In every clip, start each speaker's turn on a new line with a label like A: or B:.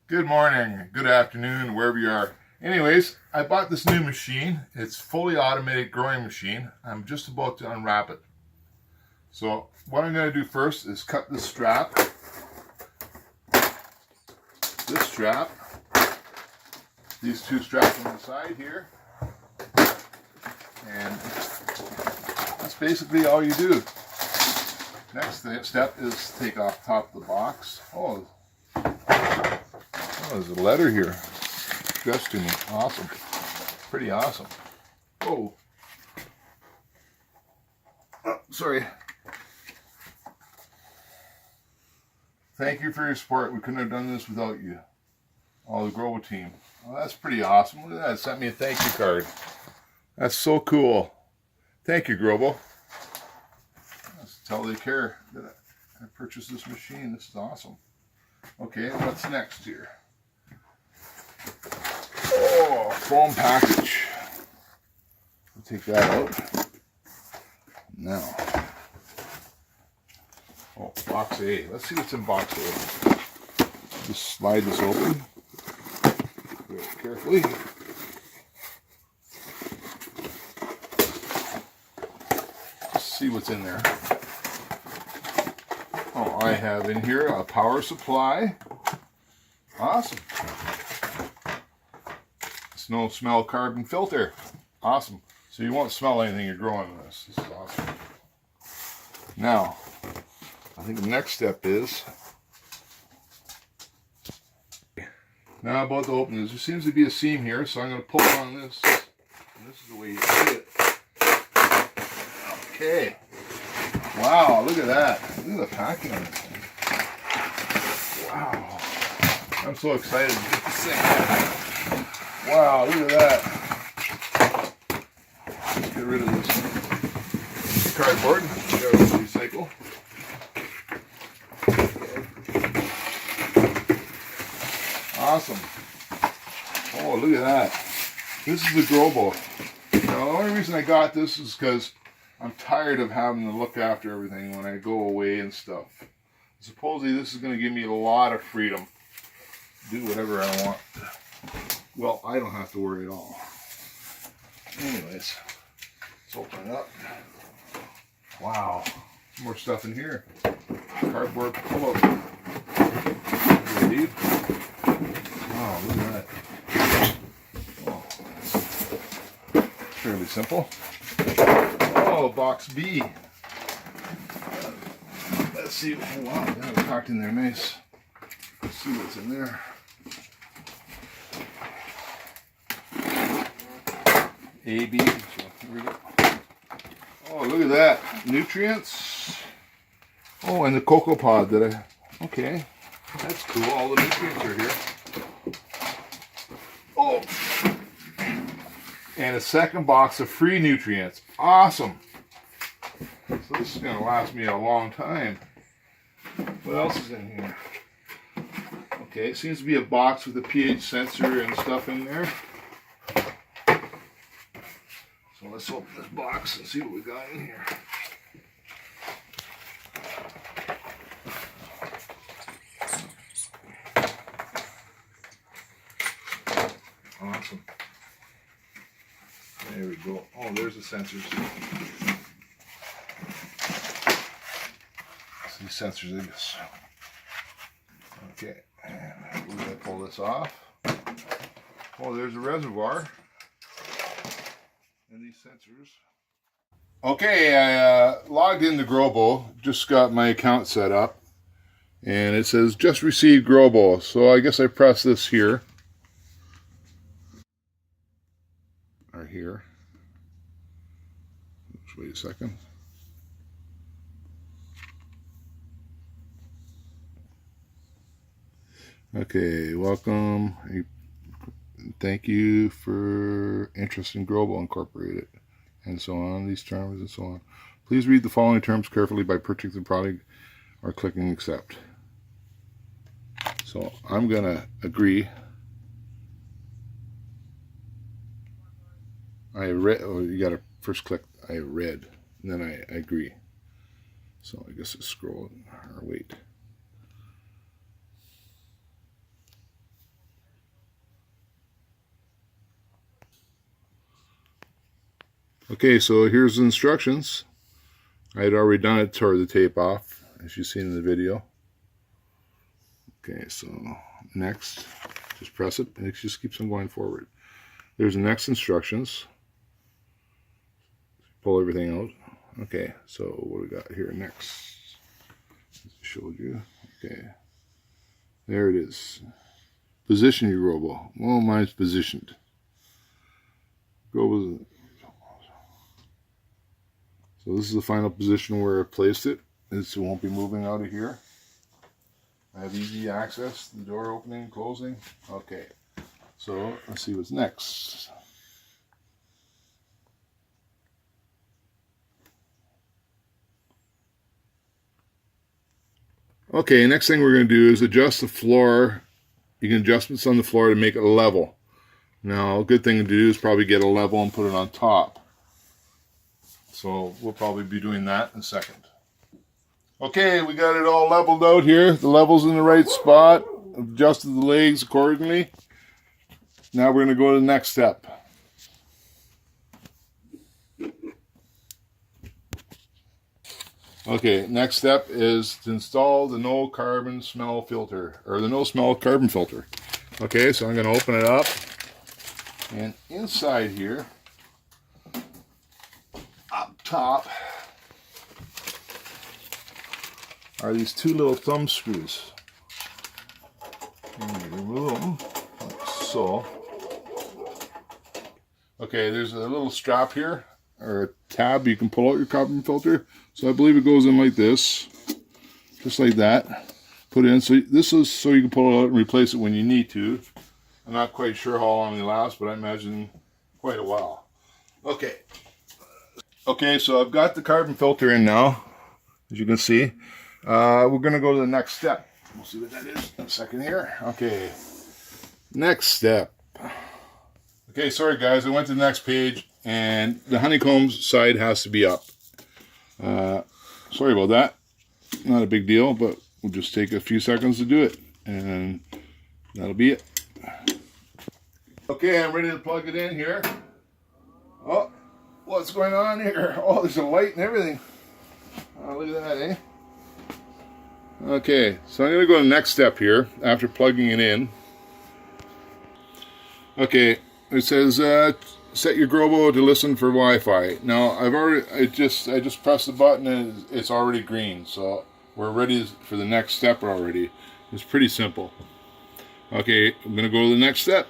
A: Good morning, good afternoon, wherever you are. Anyways, I bought this new machine. It's fully automated growing machine. I'm just about to unwrap it. So what I'm going to do first is cut this strap, these two straps on the side here, and that's basically all you do. Next step is take off top of the box. Oh, there's a letter here addressed to me. Awesome. Pretty awesome. Oh, sorry. Thank you for your support. We couldn't have done this without you. All the Grobo team. Well, that's pretty awesome. Look at that. It sent me a thank you card. That's so cool. Thank you, Grobo. That's tell they care that I purchased this machine. This is awesome. Okay, what's next here? Oh, foam package. I'll take that out. Now. Oh, box A. Let's see what's in box A. Just slide this open. Very carefully. Just see what's in there. Oh, I have in here a power supply. Awesome. No smell carbon filter. Awesome. So you won't smell anything you're growing this. This is awesome. Now, I think the next step is now about to open this. There seems to be a seam here, so I'm going to pull on this. And this is the way you do it. Okay. Wow, look at that. Look at the packing on this thing. Wow. I'm so excited to get this thing. Wow, look at that. Let's get rid of this cardboard. Recycle. Okay. Awesome. Oh, look at that. This is the Grobo. Now, the only reason I got this is because I'm tired of having to look after everything when I go away and stuff. Supposedly this is going to give me a lot of freedom to do whatever I want. Well, I don't have to worry at all. Anyways, let's open it up. Wow, more stuff in here. Cardboard pull up. Wow, look at that. Oh, fairly simple. Oh, box B. Let's see. Oh, wow, that was packed in there nice. Let's see what's in there. A, B. So here we go. Oh, look at that. Nutrients. Oh, and the cocoa pod that I... Okay. That's cool. All the nutrients are here. Oh! And a second box of free nutrients. Awesome. So this is going to last me a long time. What else is in here? Okay, it seems to be a box with a pH sensor and stuff in there. So let's open this box and see what we got in here. Awesome. There we go. Oh, there's the sensors. These sensors, I guess. Okay, and we're going to pull this off. Oh, there's a reservoir. And these sensors. Okay, I logged into Grobo, just got my account set up, and it says just received Grobo, so I guess I press this here, or here. Just wait a second. Okay, welcome. Thank you for interest in Grobo Incorporated, and so on, these terms and so on. Please read the following terms carefully by purchasing the product or clicking accept. So I'm going to agree. I read, oh, you got to first click I read, and then I agree. So I guess it's scroll or wait. Okay, so here's the instructions. I had already done it, tore the tape off, as you've seen in the video. Okay, so next, just press it, and it just keeps on going forward. There's the next instructions. Pull everything out. Okay, so what do we got here next? Showed you. Okay, there it is. Position your Grobo. Well, mine's positioned. Grobo. So this is the final position where I placed it. It won't be moving out of here. I have easy access to the door opening, closing. Okay, so let's see what's next. Okay, next thing we're going to do is adjust the floor. You can adjustments on the floor to make it level. Now, a good thing to do is probably get a level and put it on top. So we'll probably be doing that in a second. Okay, we got it all leveled out here. The level's in the right spot. Adjusted the legs accordingly. Now we're going to go to the next step. Okay, next step is to install the no carbon smell filter, or the no smell carbon filter. Okay, so I'm going to open it up. And inside here, up top, are these two little thumb screws. And you remove them, like so. Okay, there's a little strap here, or a tab you can pull out your carbon filter. So I believe it goes in like this, just like that. Put it in, so this is so you can pull it out and replace it when you need to. I'm not quite sure how long it lasts, but I imagine quite a while. Okay. Okay, so I've got the carbon filter in now, as you can see. We're going to go to the next step. We'll see what that is in a second here. Okay, next step. Okay, sorry guys, I went to the next page, and the honeycomb side has to be up. Sorry about that. Not a big deal, but we'll just take a few seconds to do it, and that'll be it. Okay, I'm ready to plug it in here. Oh, what's going on here? Oh, there's a light and everything. Oh, look at that, eh? Okay, so I'm going to go to the next step here after plugging it in. Okay, it says set your Grobo to listen for Wi-Fi. Now I just pressed the button and it's already green, so we're ready for the next step already. It's pretty simple. Okay, I'm going to go to the next step.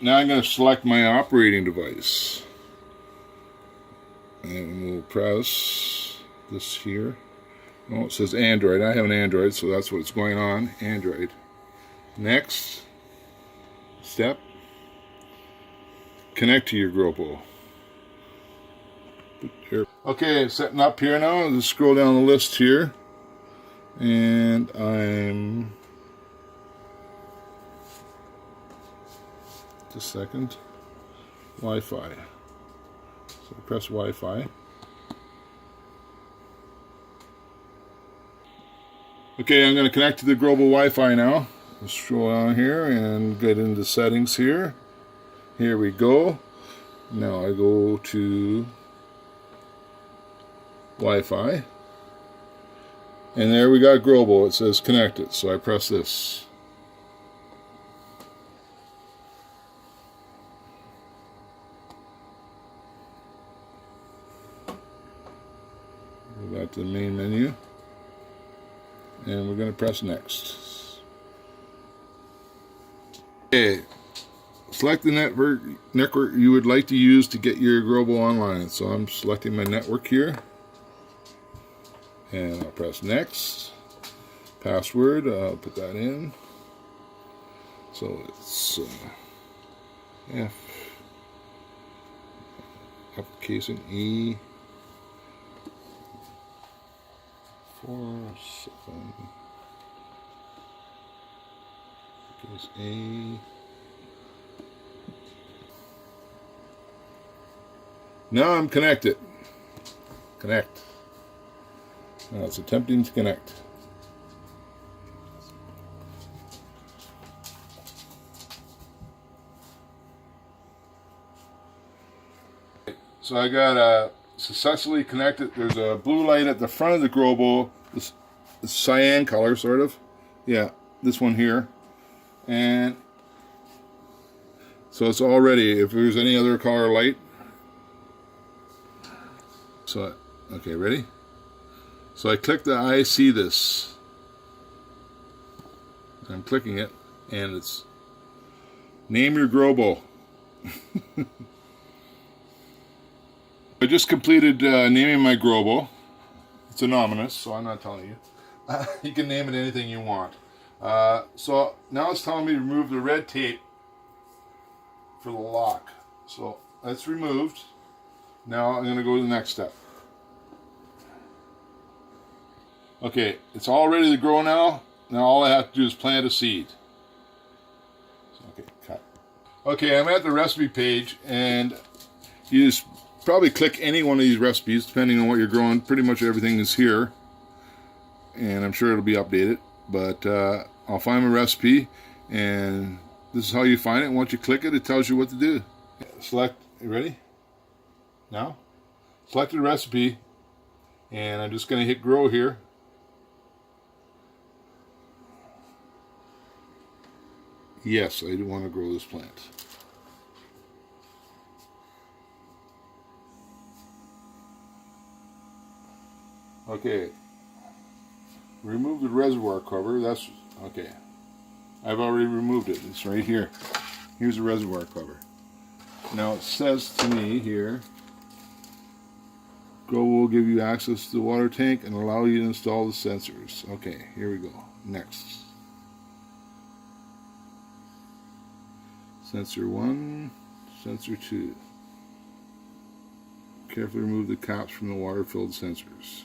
A: Now I'm going to select my operating device. And we'll press this here. Oh, it says Android. I have an Android, so that's what's going on. Android. Next step. Connect to your Grobo. Okay, setting up here now. Let's scroll down the list here. And I'm... Just a second. Wi-Fi. So press Wi-Fi. Okay, I'm going to connect to the Grobo Wi-Fi now. Let's scroll down here and get into settings here. Here we go. Now I go to Wi-Fi. And there we got Grobo. It says connected. So I press this. Go back to the main menu. And we're going to press next. Okay. Select the network you would like to use to get your Grobo online. So I'm selecting my network here. And I'll press next. Password, I'll put that in. So it's F. Application E. 47. Goes A. Now I'm connected. Connect. Now it's attempting to connect. So I got successfully connected. There's a blue light at the front of the Grobo, this cyan color, sort of. Yeah, this one here. And so it's all ready. If there's any other color light. So, okay, ready? So I click the I see this. I'm clicking it, and it's name your Grobo. I just completed naming my Grobo. It's anonymous, so I'm not telling you. You can name it anything you want. So now it's telling me to remove the red tape for the lock. So that's removed. Now I'm going to go to the next step. Okay, it's all ready to grow now. Now all I have to do is plant a seed. Okay, cut. Okay, I'm at the recipe page, and you just probably click any one of these recipes depending on what you're growing. Pretty much everything is here, and I'm sure it'll be updated. But I'll find my recipe, and this is how you find it. Once you click it, it tells you what to do. Select. You ready? Now, select the recipe, and I'm just going to hit grow here. Yes, I do want to grow this plant. Okay. Remove the reservoir cover. That's okay. I've already removed it. It's right here. Here's the reservoir cover. Now it says to me here, Grobo will give you access to the water tank and allow you to install the sensors. Okay, here we go. Next. Sensor 1, sensor 2. Carefully remove the caps from the water-filled sensors.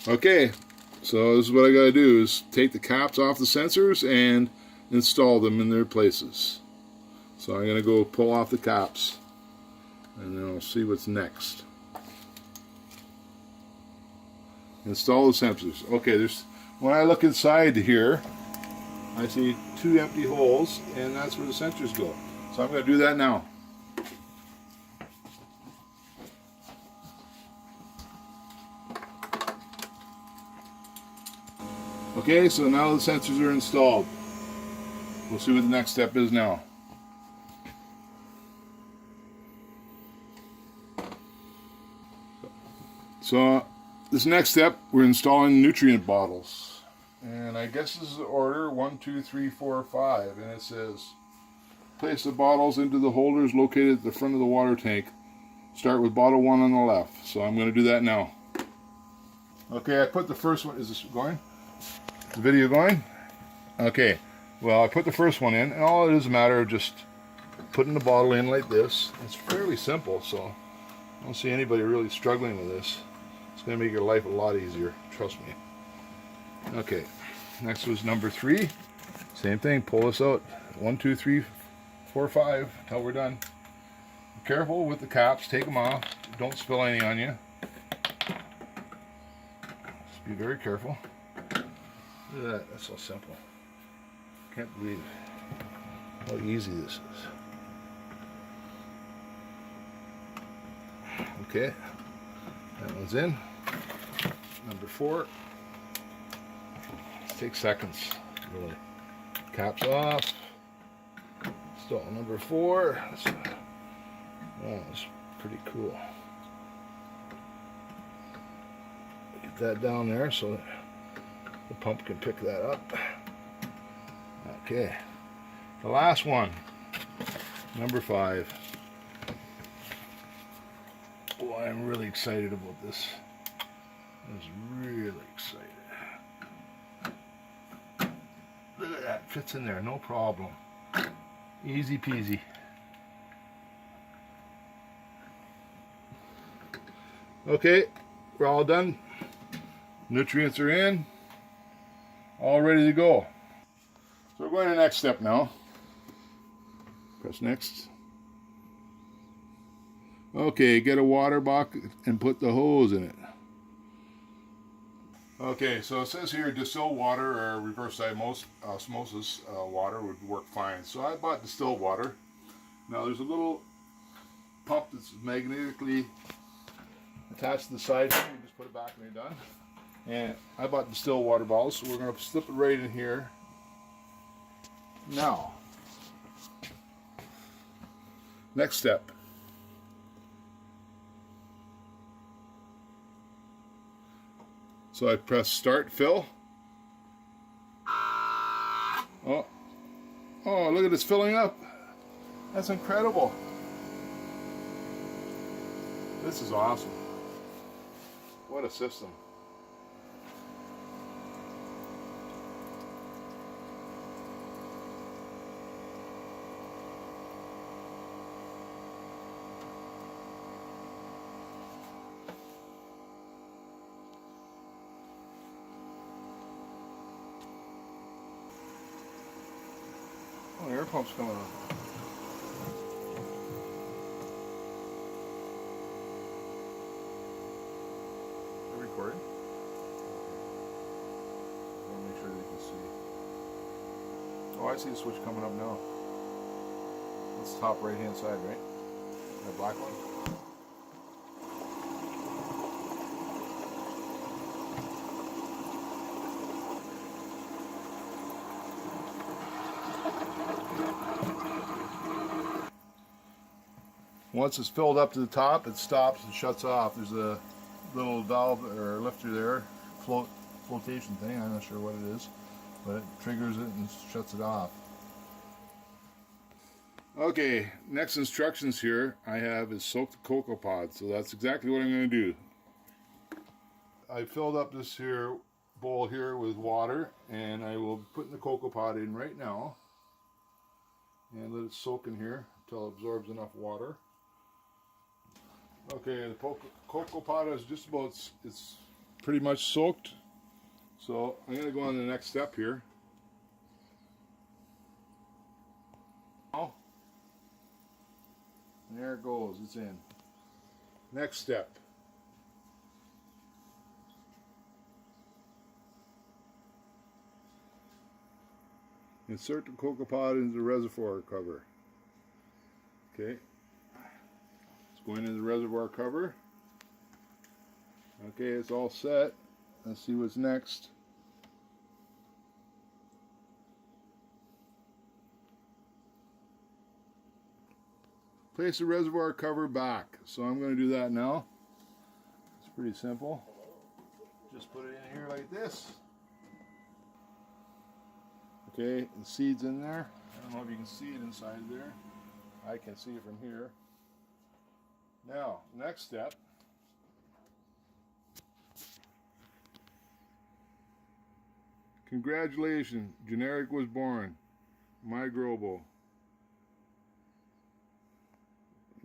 A: Okay, so this is what I got to do, is take the caps off the sensors and install them in their places. So I'm going to go pull off the caps, and then I'll see what's next. Install the sensors. Okay, when I look inside here, I see 2 empty holes, and that's where the sensors go. So I'm going to do that now. Okay, so now the sensors are installed. We'll see what the next step is now. So this next step, we're installing nutrient bottles. And I guess this is the order 1, 2, 3, 4, 5, and it says place the bottles into the holders located at the front of the water tank. Start with bottle 1 on the left. So I'm going to do that now. Okay, I put the first one. Is this going? Is the video going? Okay. Well, I put the first one in, and all it is a matter of just putting the bottle in like this. It's fairly simple, so I don't see anybody really struggling with this. It's going to make your life a lot easier. Trust me. Okay, next was number 3. Same thing, pull this out. 1, 2, 3, 4, 5 until we're done. Be careful with the caps, take them off. Don't spill any on you. Just be very careful. Look at that, that's so simple. Can't believe how easy this is. Okay, that one's in. Number 4. Takes seconds, really. Caps off. Still number 4. Oh, that's pretty cool. Get that down there so the pump can pick that up. Okay. The last one, number 5. Oh, I'm really excited about this. I was really excited. Look at that, fits in there, no problem. Easy peasy. Okay, we're all done. Nutrients are in. All ready to go. So we're going to the next step now. Press next. Okay, get a water bucket and put the hose in it. Okay, so it says here distilled water or reverse osmosis water would work fine. So I bought distilled water, Now there's a little pump that's magnetically attached to the side here. You just put it back when you're done. And I bought distilled water bottles, so we're going to slip it right in here. Now, next step. So I press start fill. Oh, look at this filling up. That's incredible. This is awesome. What a system. Oh, the air pump's coming on. Are you recording? Okay. I'll make sure they can see. Oh, I see the switch coming up now. That's the top right hand side, right? That black one? Once it's filled up to the top, it stops and shuts off. There's a little valve or lifter there, flotation thing, I'm not sure what it is, but it triggers it and shuts it off. Okay, next instructions here I have is soak the cocoa pod, so that's exactly what I'm going to do. I filled up this here bowl here with water, and I will put the cocoa pod in right now and let it soak in here until it absorbs enough water. Okay, the cocoa pod is just about, it's pretty much soaked. So I'm going to go on to the next step here. Oh, and there it goes, it's in. Next step. Insert the cocoa pod into the reservoir cover. Okay. Going into the reservoir cover. Okay, it's all set. Let's see what's next. Place the reservoir cover back. So I'm going to do that now. It's pretty simple. Just put it in here like this. Okay, the seed's in there. I don't know if you can see it inside there. I can see it from here. Now, next step. Congratulations, generic was born. My Grobo.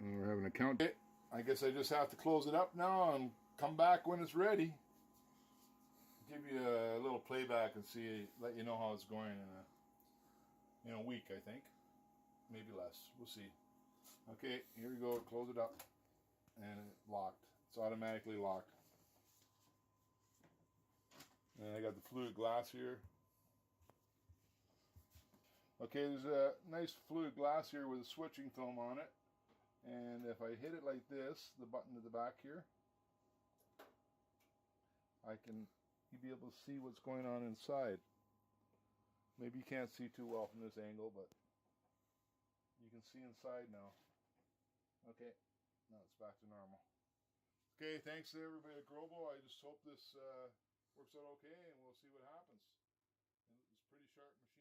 A: And we're having a count. I guess I just have to close it up now and come back when it's ready. Give you a little playback and see, let you know how it's going in a week, I think. Maybe less. We'll see. Okay, here we go. Close it up. And it's locked. It's automatically locked. And I got the fluid glass here. Okay, there's a nice fluid glass here with a switching film on it. And if I hit it like this, the button at the back here, you'll be able to see what's going on inside. Maybe you can't see too well from this angle, but you can see inside now. Okay, now it's back to normal. Okay, thanks to everybody at Grobo. I just hope this works out okay, and we'll see what happens. It's a pretty sharp machine.